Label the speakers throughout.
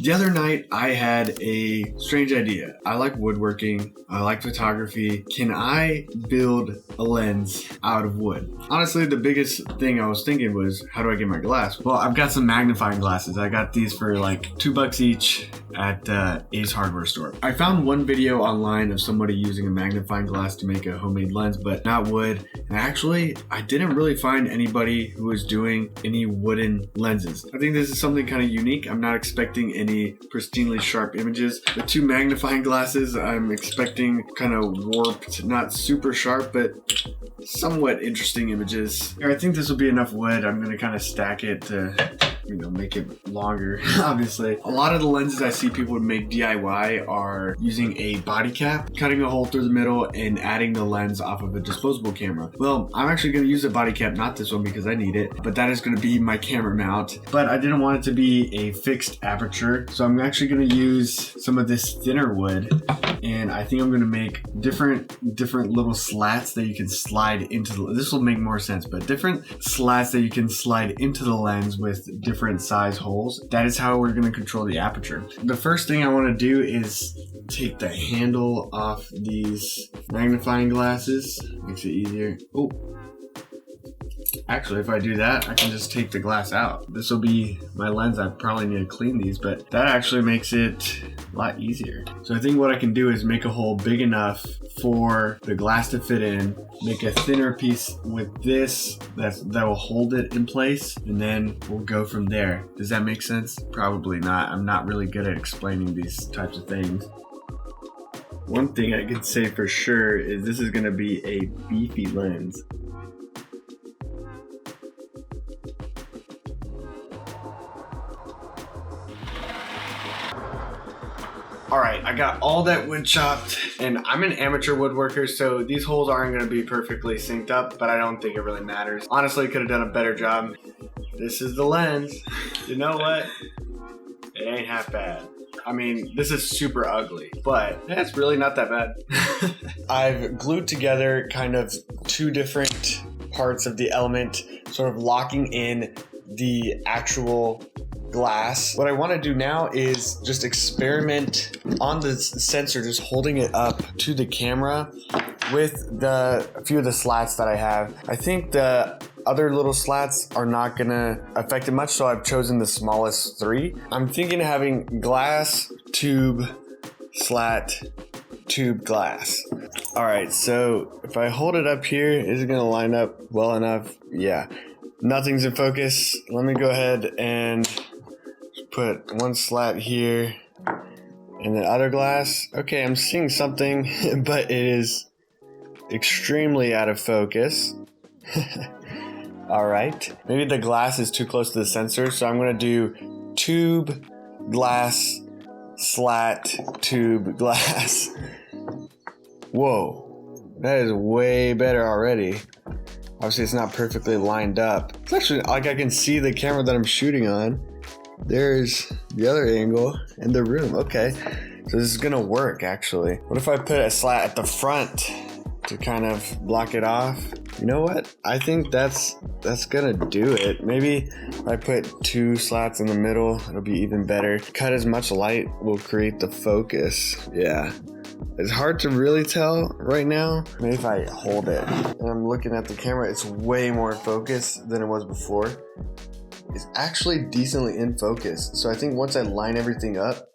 Speaker 1: The other night I had a strange idea. I like woodworking, I like photography. Can I build a lens out of wood? Honestly, the biggest thing I was thinking was, how do I get my glass? Well, I've got some magnifying glasses. I got these for like $2 each at Ace Hardware store. I found one video online of somebody using a magnifying glass to make a homemade lens, but not wood. And actually, I didn't really find anybody who was doing any wooden lenses. I think this is something kind of unique. I'm not expecting any pristinely sharp images. The two magnifying glasses, I'm expecting kind of warped, not super sharp, but somewhat interesting images. Here, I think this will be enough wood. I'm gonna kind of stack it to, make it longer, obviously. A lot of the lenses I see people make DIY are using a body cap, cutting a hole through the middle and adding the lens off of a disposable camera. Well, I'm actually gonna use a body cap, not this one because I need it, but that is gonna be my camera mount. But I didn't want it to be a fixed aperture, so I'm actually gonna use some of this thinner wood, and I think I'm gonna make different little slats that you can slide into the, this will make more sense, but different slats that you can slide into the lens with different size holes. That is how we're gonna control the aperture. The first thing I wanna do is take the handle off these magnifying glasses. Makes it easier. Oh, actually, if I do that, I can just take the glass out. This will be my lens. I probably need to clean these, but that actually makes it a lot easier. So I think what I can do is make a hole big enough for the glass to fit in, make a thinner piece with this that will hold it in place, and then we'll go from there. Does that make sense? Probably not. I'm not really good at explaining these types of things. One thing I can say for sure is this is gonna be a beefy lens. All right, I got all that wood chopped, and I'm an amateur woodworker, so these holes aren't gonna be perfectly synced up, but I don't think it really matters. Honestly, could have done a better job. This is the lens. You know what? It ain't half bad. I mean, this is super ugly, but it's really not that bad. I've glued together kind of two different parts of the element, sort of locking in the actual glass. What I want to do now is just experiment on the sensor, just holding it up to the camera with a few of the slats that I have. I think the other little slats are not gonna affect it much, so I've chosen the smallest three. I'm thinking of having glass, tube, slat, tube, glass. All right, so if I hold it up here, is it gonna line up well enough? Yeah, nothing's in focus. Let me go ahead and put one slat here and the other glass. Okay, I'm seeing something, but it is extremely out of focus. All right, maybe the glass is too close to the sensor, so I'm gonna do tube, glass, slat, tube, glass. Whoa, that is way better already. Obviously it's not perfectly lined up. It's actually like I can see the camera that I'm shooting on. There's the other angle and the room. Okay, so this is gonna work actually. What if I put a slat at the front to kind of block it off? You know what? I think that's gonna do it. Maybe if I put two slats in the middle, it'll be even better. Cut as much light will create the focus. Yeah. It's hard to really tell right now. Maybe if I hold it and I'm looking at the camera, it's way more focused than it was before. It's actually decently in focus. So I think once I line everything up,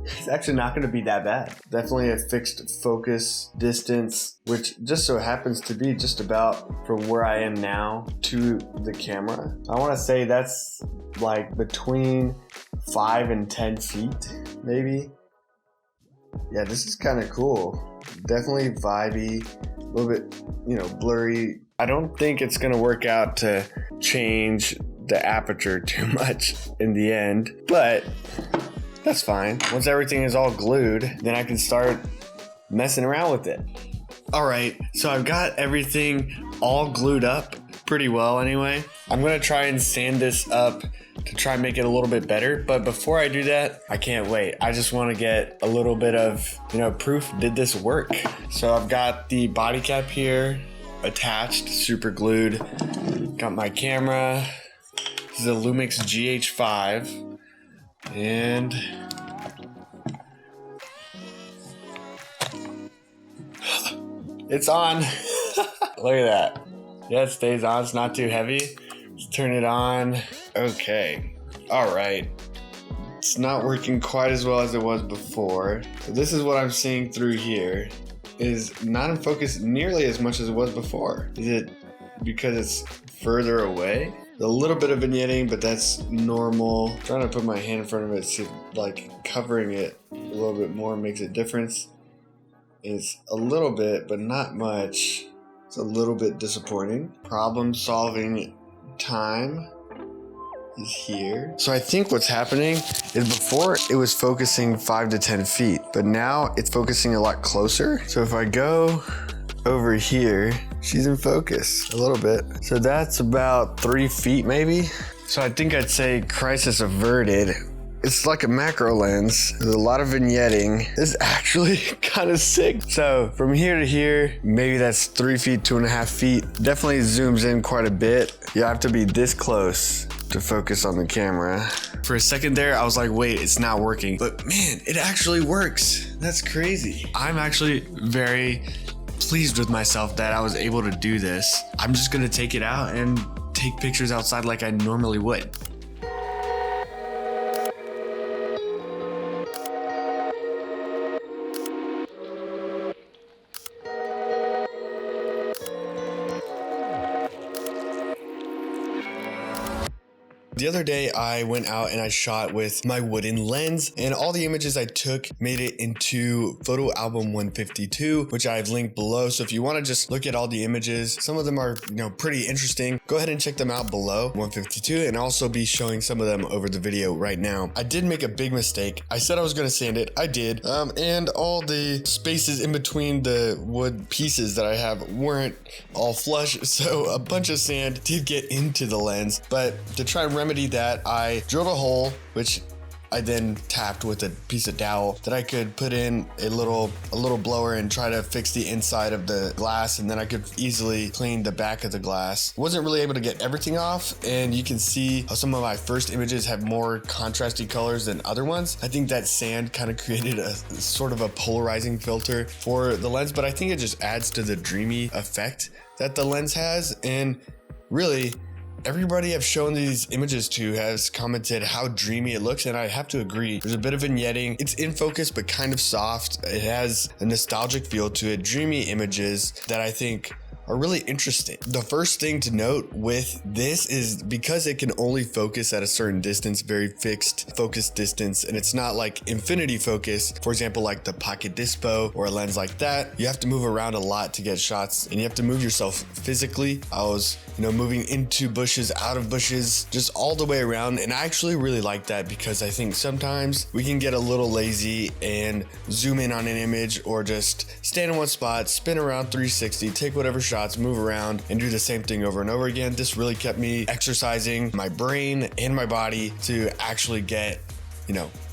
Speaker 1: it's actually not going to be that bad. Definitely a fixed focus distance, which just so happens to be just about from where I am now to the camera. I want to say that's like between 5 and 10 feet, maybe. Yeah, this is kind of cool. Definitely vibey, a little bit, blurry. I don't think it's going to work out to change the aperture too much in the end, but that's fine. Once everything is all glued, then I can start messing around with it. All right, so I've got everything all glued up pretty well anyway. I'm gonna try and sand this up to try and make it a little bit better, but before I do that, I can't wait. I just wanna get a little bit of, proof, did this work? So I've got the body cap here attached, super glued. Got my camera. This is a Lumix GH5. And It's on. Look at that. Yeah, it stays on. It's not too heavy. Let's turn it on. Okay. All right. It's not working quite as well as it was before. So this is what I'm seeing through here. It is not in focus nearly as much as it was before. Is it because it's further away? A little bit of vignetting, but that's normal. I'm trying to put my hand in front of it, see if, like, covering it a little bit more makes a difference. It's a little bit, but not much. It's a little bit disappointing. Problem solving time is here. So I think what's happening is before it was focusing 5 to 10 feet, but now it's focusing a lot closer. So if I go over here, she's in focus a little bit. So that's about 3 feet maybe. So I think I'd say crisis averted. It's like a macro lens. There's a lot of vignetting. It's actually kind of sick. So from here to here, maybe that's 3 feet, 2.5 feet. Definitely zooms in quite a bit. You have to be this close to focus on the camera. For a second there, I was like, wait, it's not working. But man, it actually works. That's crazy. I'm actually very pleased with myself that I was able to do this. I'm just gonna take it out and take pictures outside like I normally would. The other day I went out and I shot with my wooden lens, and all the images I took made it into photo album 152, which I've linked below. So if you want to just look at all the images, some of them are, pretty interesting. Go ahead and check them out below 152, and I'll also be showing some of them over the video right now. I did make a big mistake. I said I was going to sand it. I did. And all the spaces in between the wood pieces that I have weren't all flush. So a bunch of sand did get into the lens, but to try and remedy that, I drilled a hole, which I then tapped with a piece of dowel that I could put in a little blower and try to fix the inside of the glass, and then I could easily clean the back of the glass. Wasn't really able to get everything off, and you can see how some of my first images have more contrasty colors than other ones. I think that sand kind of created a sort of a polarizing filter for the lens, but I think it just adds to the dreamy effect that the lens has. And really, everybody I've shown these images to has commented how dreamy it looks, and I have to agree. There's a bit of vignetting. It's in focus, but kind of soft. It has a nostalgic feel to it. Dreamy images that I think are really interesting. The first thing to note with this is because it can only focus at a certain distance, very fixed focus distance, and it's not like infinity focus, for example, like the Pocket Dispo or a lens like that. You have to move around a lot to get shots, and you have to move yourself physically. I was, moving into bushes, out of bushes, just all the way around, and I actually really like that because I think sometimes we can get a little lazy and zoom in on an image or just stand in one spot, spin around 360, take whatever shot, move around, and do the same thing over and over again. This really kept me exercising my brain and my body to actually get,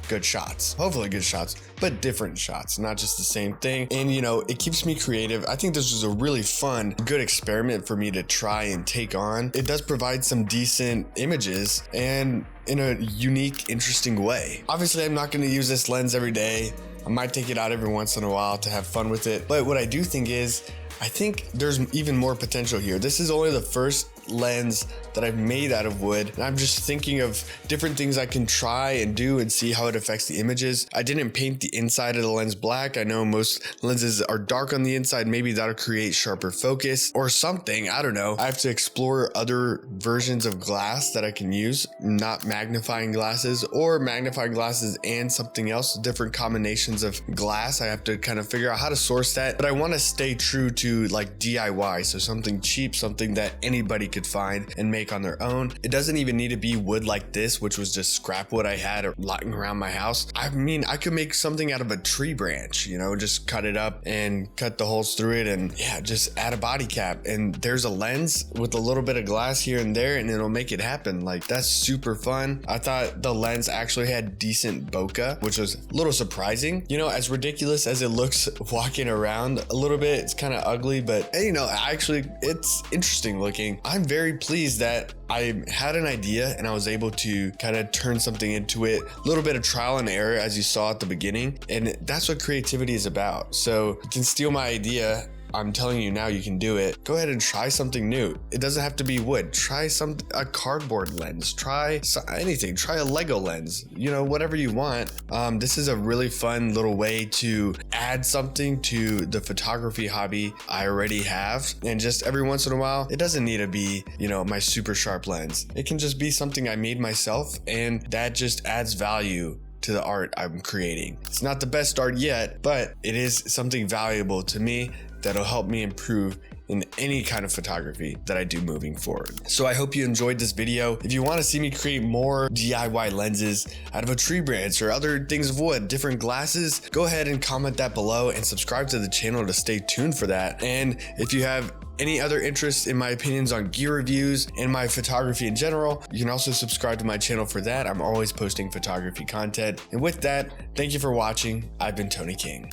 Speaker 1: good shots. Hopefully good shots, but different shots, not just the same thing. And it keeps me creative. I think this was a really fun, good experiment for me to try and take on. It does provide some decent images and in a unique, interesting way. Obviously, I'm not going to use this lens every day. I might take it out every once in a while to have fun with it. But what I do think is, I think there's even more potential here. This is only the first lens that I've made out of wood, and I'm just thinking of different things I can try and do and see how it affects the images. I didn't paint the inside of the lens black. I know most lenses are dark on the inside. Maybe that'll create sharper focus or something. I don't know. I have to explore other versions of glass that I can use, not magnifying glasses, or magnifying glasses and something else, different combinations of glass. I have to kind of figure out how to source that, but I want to stay true to like DIY, so something cheap, something that anybody could find and make on their own. It doesn't even need to be wood like this, which was just scrap wood I had lying around my house. I mean, I could make something out of a tree branch, just cut it up and cut the holes through it, and just add a body cap, and there's a lens with a little bit of glass here and there, and it'll make it happen. Like, that's super fun. I thought the lens actually had decent bokeh, which was a little surprising. As ridiculous as it looks walking around a little bit, it's kind of ugly, but actually it's interesting looking. I'm very pleased that I had an idea and I was able to kind of turn something into it. A little bit of trial and error, as you saw at the beginning, and that's what creativity is about. So you can steal my idea.
Speaker 2: I'm telling you now, you can do it. Go ahead and try something new. It doesn't have to be wood. Try a cardboard lens. Try anything. Try a Lego lens. You know, whatever you want. This is a really fun little way to add something to the photography hobby I already have. And just every once in a while, it doesn't need to be, you know, my super sharp lens. It can just be something I made myself, and that just adds value to the art I'm creating. It's not the best art yet, but it is something valuable to me that'll help me improve in any kind of photography that I do moving forward. So I hope you enjoyed this video. If you want to see me create more DIY lenses out of a tree branch or other things of wood, different glasses, go ahead and comment that below and subscribe to the channel to stay tuned for that. And if you have any other interest in my opinions on gear reviews and my photography in general, you can also subscribe to my channel for that. I'm always posting photography content. And with that, thank you for watching. I've been Tony King.